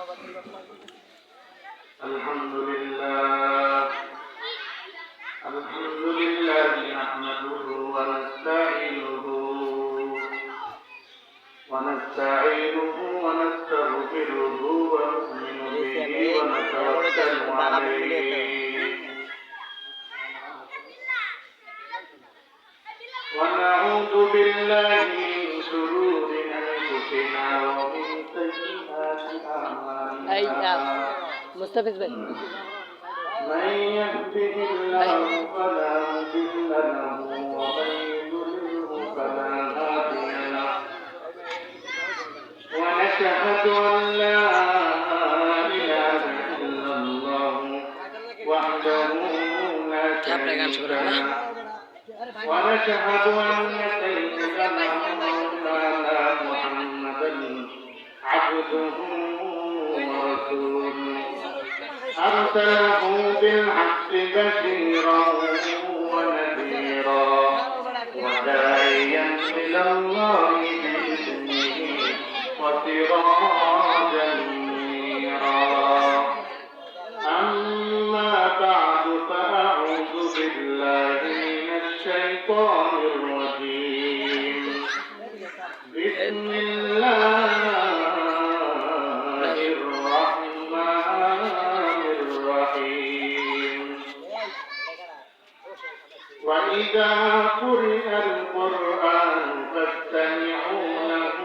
الحمد لله نحمده ونستعينه ونستغفره ونؤمن به ونتوكل عليه ونعوذ بالله من شرور أنفسنا ومن سيئات أعمالنا من يهده الله فلا مضل له ومن يضلله فلا هادي له ونشهد أن لا إله إلا الله وحده لا شريك له ونشهد أن سيدنا مولانا محمدا عبده ورسوله أرسله بالحق بشيرا ونذيرا وداعيا إلى الله بإذنه وسراجا منيرا أما بعد فأعوذ بالله من الشيطان الرجيم بسم الله وإذا قرئ القرآن فاستمعوا له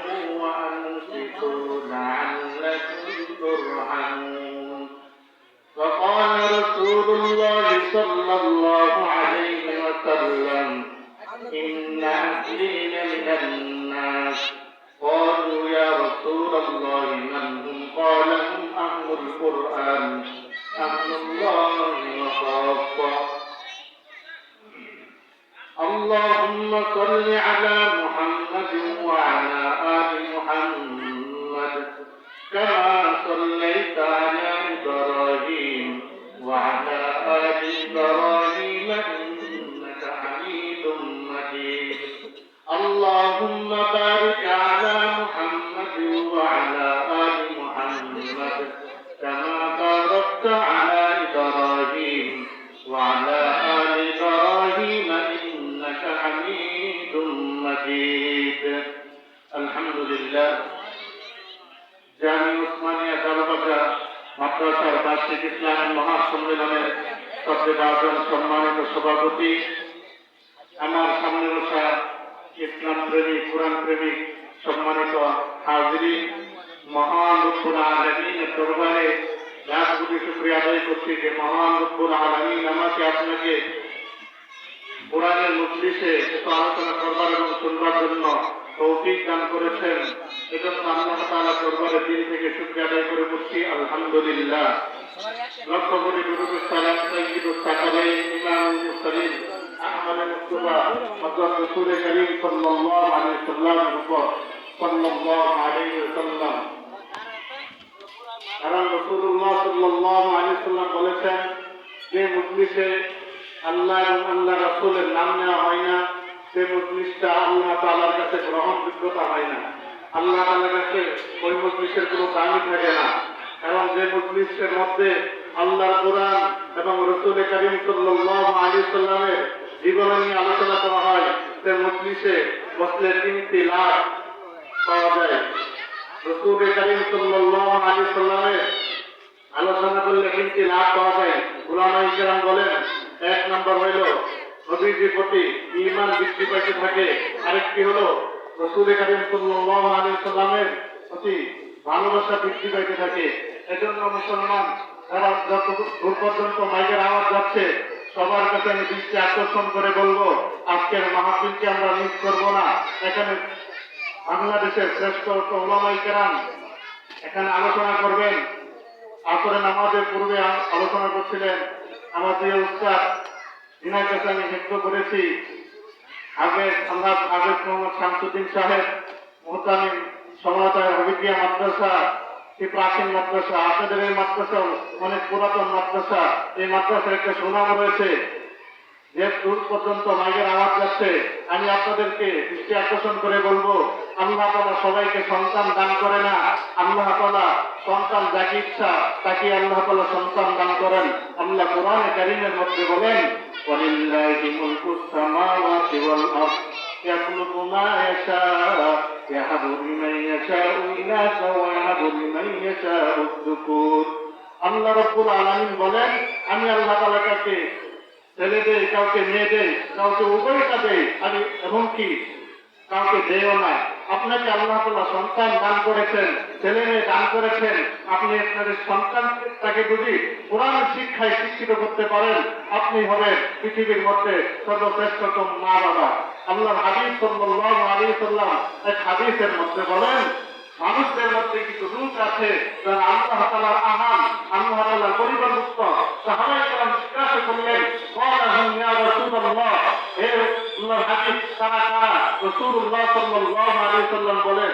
وأنصتوا لعلكم ترحمون وقال رسول الله صلى الله عليه وسلم إن أهلين من الناس قالوا يا رسول الله من هم قال هم أهل القرآن أهل الله وخاصة اللهم صل على محمد وعلى آل محمد كما صليت على إبراهيم وعلى آل إبراهيم إنك حميد مجيد اللهم بارك على محمد وعلى آل محمد كما باركت على إبراهيم وعلى آل إبراهيم إنك حميد مجيد الحمد لله জামি উসমানিয়া কালবাগা মাদ্রাসার বার্ষিক ইসলামী মহাসম্মেলনের সবচেয়ে সম্মানিত সভাপতি, আমার সামনে বসা ইসলাম প্রেমিক কোরআন প্রেমিক সম্মানিত হাজিরিন, মহান রব্বুল আলামিনের দরবারে লাখ কোটি শুকরিয়া আদায় করছি যে মহান রব্বুল আলামিন আমাকে আপনাকে কোরআনের মজলিসে এত আলোচনা করবার এবং শুনবার জন্য তৌফিক দান করেছেন। এজন্য আল্লাহ তাআলার দরবারে দিল থেকে শুকরিয়া আদায় করে বলছি আলহামদুলিল্লাহ। লক্ষ কোটি দুরূদ ও সালাম সাইয়্যিদুস সাকালাইন ইমামুল মুরসালিন আহমদ মুস্তাফা হযরত রাসূল করিম সাল্লাল্লাহু আলাইহি ওয়াসাল্লামের উপর সাল্লাল্লাহু আলাইহি ওয়াসাল্লাম। কারণ রাসূলুল্লাহ সাল্লাল্লাহু আলাইহি ওয়াসাল্লাম বলেছেন যে মজলিসে আল্লাহ এবং আল্লাহ রাসূলের নাম নেওয়া হয় না, সে মজলিসটা আল্লাহ তাআলার কাছে গ্রহণযোগ্যতা হয় না। আল্লাহ তাআলার কাছে ওই মজলিসের কোনো দামই থাকে না। এবং যে মজলিসের মধ্যে আল্লাহর কোরআন এবং রাসূল করিম সাল্লাল্লাহু আলাইহি ওয়াসাল্লামের জীবনী নিয়ে আলোচনা করা হয়, সে মজলিসে বসলে 3টি লাভ পাওয়া যায়। রাসূল করিম সাল্লাল্লাহু আলাইহি ওয়াসাল্লামের আলোচনা করলে 3টি লাভ পাওয়া যায়। উলামায়ে কেরাম বলেন, 1 নম্বর হইল নবীজির প্রতি ঈমান বৃদ্ধি পাইতে থাকে, আরেকটি হলো রাসূল করিম সাল্লাল্লাহু আলাইহি ওয়াসাল্লামের প্রতি ভালোবাসা বৃদ্ধি পাইতে থাকে। এজন্য মুসলমান যারা যত দূর পর্যন্ত মাইকের আওয়াজ যাচ্ছে সবার কাছে আমি দৃষ্টি আকর্ষণ করে বলবো, আজকের মাহফিলকে আমরা মিস করব না। এখানে বাংলাদেশের শ্রেষ্ঠ উলামায়ে কেরাম এখানে আলোচনা করবেন। আসরে নামাজের পূর্বে আলোচনা করছিলেন আমাদের উস্তাদ, যিনার কাছে আমি হিফজ করেছি হাফেজ মোহাম্মদ শামসুদ্দিন সাহেব, মুহতামিম সমাজের হবিবিয়া মাদ্রাসা, এই প্রাচীন মাদ্রাসা, আপনাদের এই মাদ্রাসা অনেক পুরাতন মাদ্রাসা। এই মাদ্রাসার একটা সুনাম রয়েছে। যে দূর পর্যন্ত মাইকের আওয়াজ যাচ্ছে, আমি আপনাদেরকে দৃষ্টি আকর্ষণ করে বলবো, আল্লাহ তাআলা সবাইকে সন্তান দান করে না, আল্লাহ তাআলা সন্তান যাকে ইচ্ছা তাকে আল্লাহ তাআলা সন্তান দান করেন। আল্লাহ কোরআনে কারীমের মধ্যে বলেন, ওয়ালিল্লাহি মুলকুস সামাওয়াতি ওয়াল আরদ ইয়াখলুকু মা ইয়াশা ইয়াহাবু লিমান ইয়াশাউ ইনাসা ওয়া ইয়াহাবু লিমান ইয়াশাউ যুকুর। আল্লাহ রাব্বুল আলামিন বলেন, আমি আল্লাহ তাআলার কাছে ছেলে দেই, কাউকে মেয়ে দেই, কাউকে উভয়টা দেই, আমি এমনকি কাউকে দেও না। আপনাকে আল্লাহ তাআলা সন্তান দান করেছেন, ছেলে মেয়ে দান করেছেন। আপনি আপনার সন্তানটাকে যদি কোরআন শিক্ষায় শিক্ষিত করতে পারেন, আপনি হবেন পৃথিবীর মধ্যে সর্বশ্রেষ্ঠতম মা বাবা। আল্লাহর হাবিব সাল্লাল্লাহু আলাইহি ওয়াসাল্লাম এক হাদিসের মধ্যে বলেন, মানুষদের মধ্যে কিছু লোক আছে যারা আল্লাহ তাআলার আহান, আল্লাহ তাআলার পরিবারভুক্ত। সাহাবায়ে কেরাম জিজ্ঞাসা করলেন, ক্বালা হুম ইয়া রাসূলুল্লাহ, হে আল্লাহর হাবিব, তারা কারা? রাসূলুল্লাহ সাল্লাল্লাহু আলাইহি ওয়াসাল্লাম বলেন,